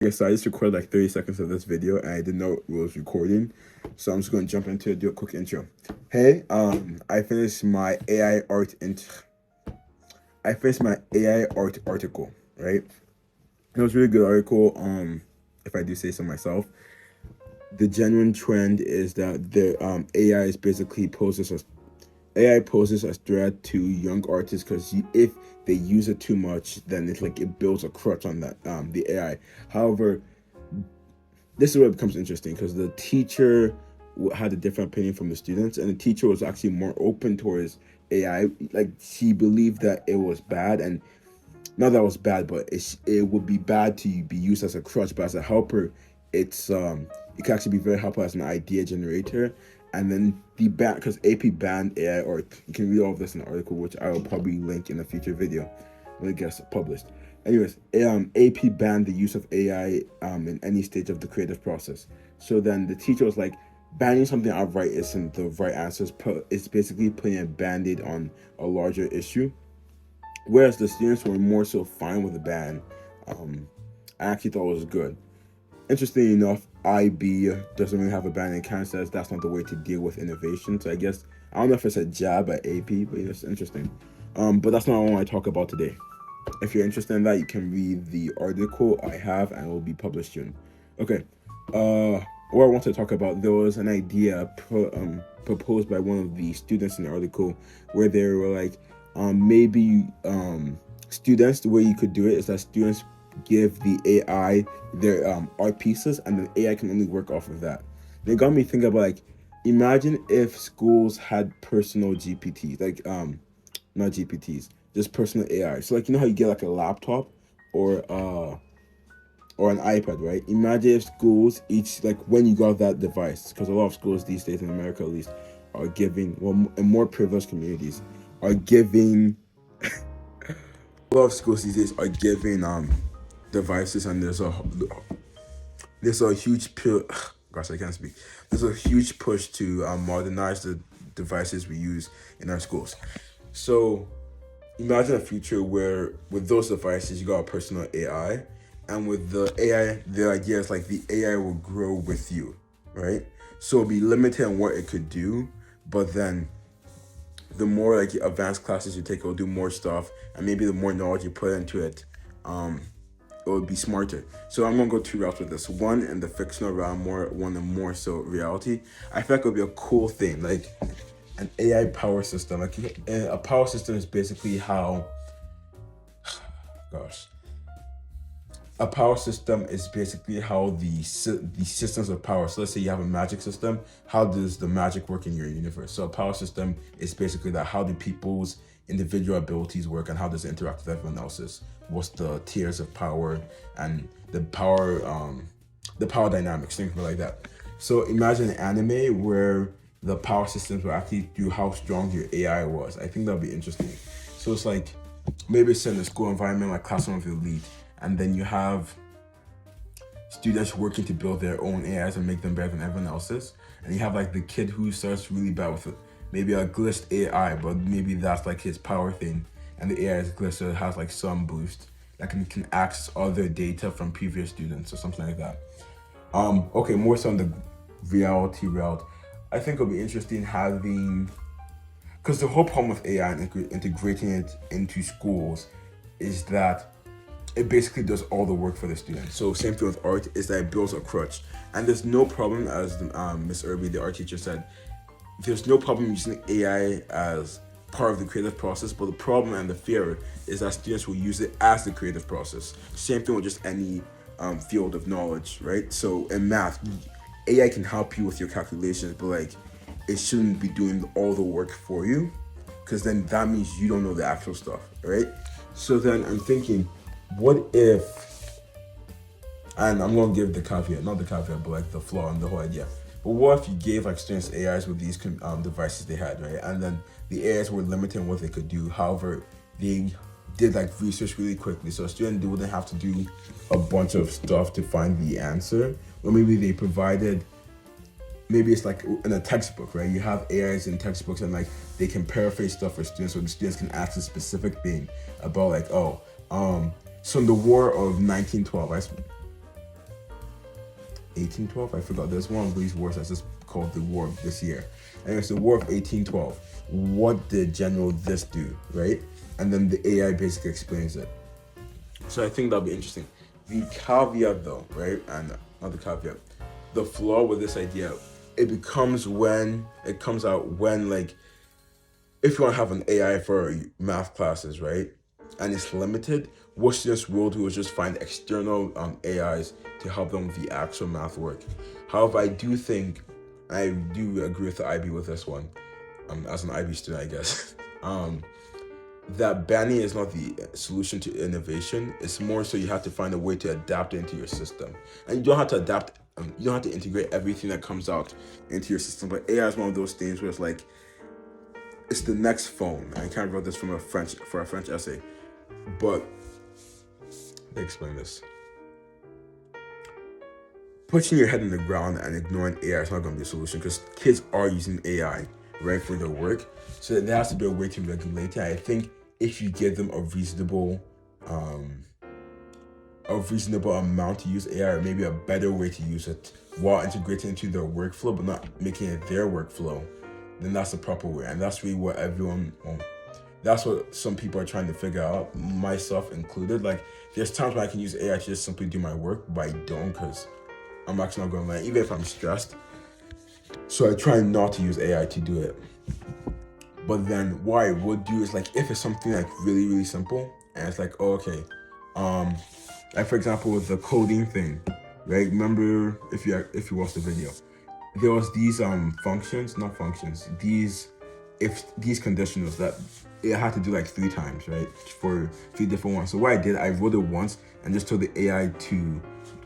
Okay, so I just recorded like 30 seconds of this video and I didn't know it was recording. So I'm just going to jump into it, do a quick intro. Hey, I finished my AI art I finished my AI art article, right? It was a really good article. If I do say so myself. The genuine trend is that the AI is basically poses as AI poses a threat to young artists because if they use it too much, then it's like it builds a crutch on that the AI. However, this is where it becomes interesting because the teacher had a different opinion from the students, and the teacher was actually more open towards AI. Like she believed that it was bad, and not that it was bad, but it would be bad to be used as a crutch, but as a helper, it can actually be very helpful as an idea generator. And then the ban, because AP banned AI, or you can read all of this in the article, which I will probably link in a future video when it gets published. Anyways, AP banned the use of AI in any stage of the creative process. So then the teacher was like, banning something outright isn't the right answer. It's basically putting a band-aid on a larger issue. Whereas the students were more so fine with the ban. I actually thought it was good. Interestingly enough, IB doesn't really have a ban and kind of says that's not the way to deal with innovation. So I guess I don't know if it's a jab at AP, but it's interesting. But that's not what I want to talk about today. If you're interested in that, you can read the article I have and it will be published soon. Okay. What I want to talk about, there was an idea proposed by one of the students in the article where they were like, maybe students, the way you could do it is that students give the AI their art pieces and the AI can only work off of that. They got me thinking about like, imagine if schools had personal GPTs, like not GPTs, just personal AI. So like you know how you get like a laptop or or an iPad, right? Imagine if schools each like when you got that device, because a lot of schools these days in America at least are giving, well, in more privileged communities are giving a lot of schools these days are giving devices, and there's a huge gosh, I can't speak. There's a huge push to modernize the devices we use in our schools. So imagine a future where with those devices you got a personal AI, and with the AI, the idea is like the AI will grow with you, right? So it'll be limited on what it could do, but then the more like advanced classes you take, it'll do more stuff, and maybe the more knowledge you put into it, it would be smarter. So I'm gonna go two routes with this. One in the fictional realm, one in more so reality. I feel like it would be a cool thing, like an AI power system. Like a power system is basically how, gosh, a power system is basically how the systems of power. So let's say you have a magic system. How does the magic work in your universe? So a power system is basically that. How do people's individual abilities work, and how does it interact with everyone else's? What's the tiers of power and the power dynamics, things like that. So imagine an anime where the power systems will actually do how strong your AI was. I think that'll be interesting. So it's like maybe it's in a school environment like Classroom of Elite, and then you have students working to build their own AIs and make them better than everyone else's. And you have like the kid who starts really bad with it, maybe a glitched AI, but maybe that's like his power thing. And the AI is glitched, so it has like some boost that can access other data from previous students or something like that. Okay, more so on the reality route. I think it'll be interesting having, because the whole problem with AI and integrating it into schools is that it basically does all the work for the student. So same thing with art is that it builds a crutch, and there's no problem, as Miss Irby, the art teacher, said. There's no problem using AI as part of the creative process, but the problem and the fear is that students will use it as the creative process. Same thing with just any field of knowledge, right? So in math, AI can help you with your calculations, but like it shouldn't be doing all the work for you, because then that means you don't know the actual stuff, right? So then I'm thinking, what if, and I'm gonna give the caveat, not the caveat, but like the flaw in the whole idea. But what if you gave like students AIs with these devices they had, right? And then the AIs were limited in what they could do. However, they did like research really quickly, so a student wouldn't have to do a bunch of stuff to find the answer. Or maybe they provided, maybe it's like in a textbook, right? You have AIs in textbooks, and like they can paraphrase stuff for students, so the students can ask a specific thing about like, so in the War of 1912, right? 1812? I forgot. There's one of these wars that's just called the War of this year. And it's the War of 1812. What did General this do, right? And then the AI basically explains it. So I think that'll be interesting. The caveat though, right? And not the caveat. The flaw with this idea, it becomes when it comes out when, like, if you want to have an AI for math classes, right? And it's limited, what students will do is just find external AIs to help them with the actual math work. However, I do agree with the IB with this one, as an IB student, I guess, that banning is not the solution to innovation. It's more so you have to find a way to adapt it into your system. And you don't have to adapt, you don't have to integrate everything that comes out into your system. But AI is one of those things where it's like, it's the next phone. I kind of wrote this for a French essay, but let me explain this. Putting your head in the ground and ignoring AI is not going to be a solution, because kids are using AI, right, for their work. So there has to be a way to regulate it. I think if you give them a reasonable amount to use AI, or maybe a better way to use it while integrating into their workflow, but not making it their workflow, then that's the proper way. And that's really what that's what some people are trying to figure out, myself included. Like, there's times when I can use AI to just simply do my work, but I don't, because I'm actually not going to learn, even if I'm stressed. So I try not to use AI to do it. But then what I would do is, like, if it's something like really, really simple, and it's like, oh, okay, like for example with the coding thing, right? Remember, if you watched the video, there was these these conditionals that it had to do like 3 times, right, for 3 different ones. So what I did, I wrote it once and just told the AI to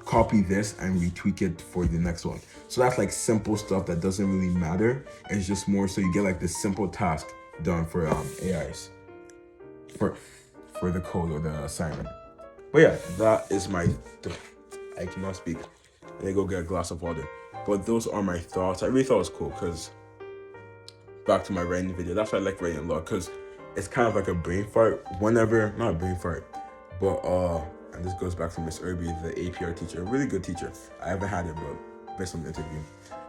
copy this and retweak it for the next one. So that's like simple stuff that doesn't really matter. It's just more so you get like this simple task done for AIs for the code or the assignment. But yeah, that is I cannot speak. Let me go get a glass of water. But those are my thoughts. I really thought it was cool, because back to my writing video, that's why I like writing a lot, because it's kind of like a brain fart. Not a brain fart, but and this goes back to Miss Irby, the APR teacher, a really good teacher. I haven't had it, but based on the interview,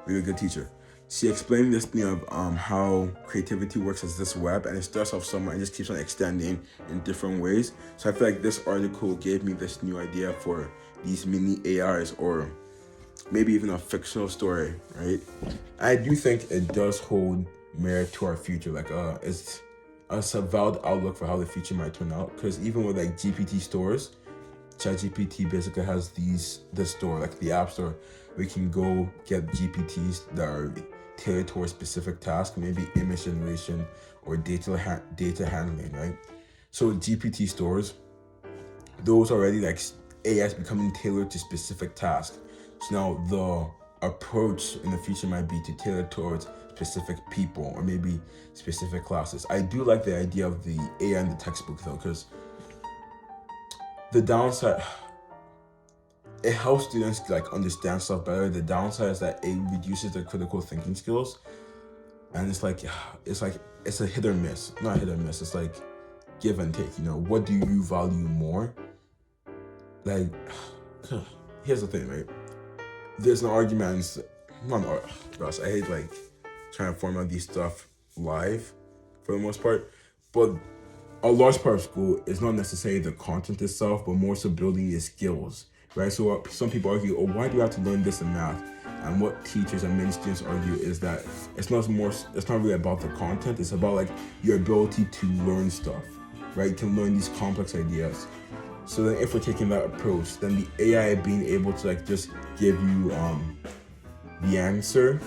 really good teacher. She explained this thing of how creativity works as this web, and it starts off somewhere and just keeps on extending in different ways. So I feel like this article gave me this new idea for these mini AIs, or maybe even a fictional story, right? I do think it does hold merit to our future. Like, it's a valid outlook for how the future might turn out. Because even with like GPT stores, ChatGPT basically has the store, like the App Store, we can go get GPTs that are tailored towards specific tasks, maybe image generation or data handling, right? So GPT stores, those already like AIs becoming tailored to specific tasks. So now the approach in the future might be to tailor towards specific people or maybe specific classes. I do like the idea of the AI in the textbook though, because the downside, it helps students like understand stuff better. The downside is that it reduces their critical thinking skills, and it's a hit or miss. Not hit or miss. It's like give and take. You know, what do you value more? Like, here's the thing, right? There's an argument. Gosh, I hate like trying to format these stuff live for the most part, but a large part of school is not necessarily the content itself, but more so building your skills, right? So some people argue, oh, why do you have to learn this in math? And what teachers and many students argue is that it's not really about the content, it's about like your ability to learn stuff, right? You can learn these complex ideas. So then if we're taking that approach, then the AI being able to like just give you the answer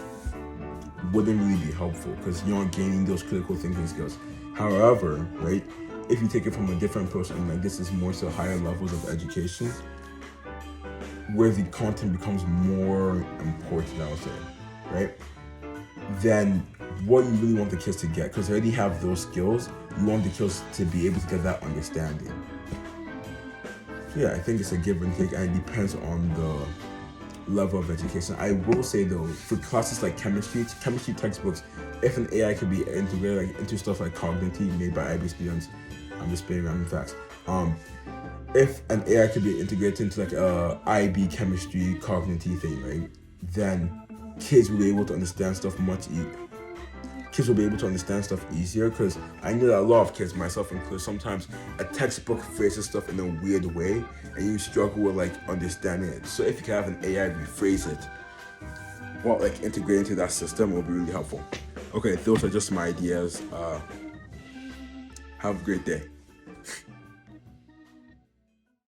wouldn't really be helpful, because you're not gaining those critical thinking skills. However, right, if you take it from a different approach, and like this is more so higher levels of education, where the content becomes more important, I would say, right? Then what you really want the kids to get, because they already have those skills, you want the kids to be able to get that understanding. So yeah, I think it's a give and take, and it depends on the level of education. I will say though, for classes like chemistry textbooks, if an AI could be integrated like into stuff like cognitive made by IB students, I'm just spitting random facts. if an AI could be integrated into like a IB chemistry cognitive thing, right? Then kids will be able to understand stuff kids will be able to understand stuff easier, because I know that a lot of kids, myself included, sometimes a textbook phrases stuff in a weird way and you struggle with like understanding it. So if you can have an AI rephrase it or like integrate into that system, it will be really helpful. Okay, those are just my ideas. Have a great day.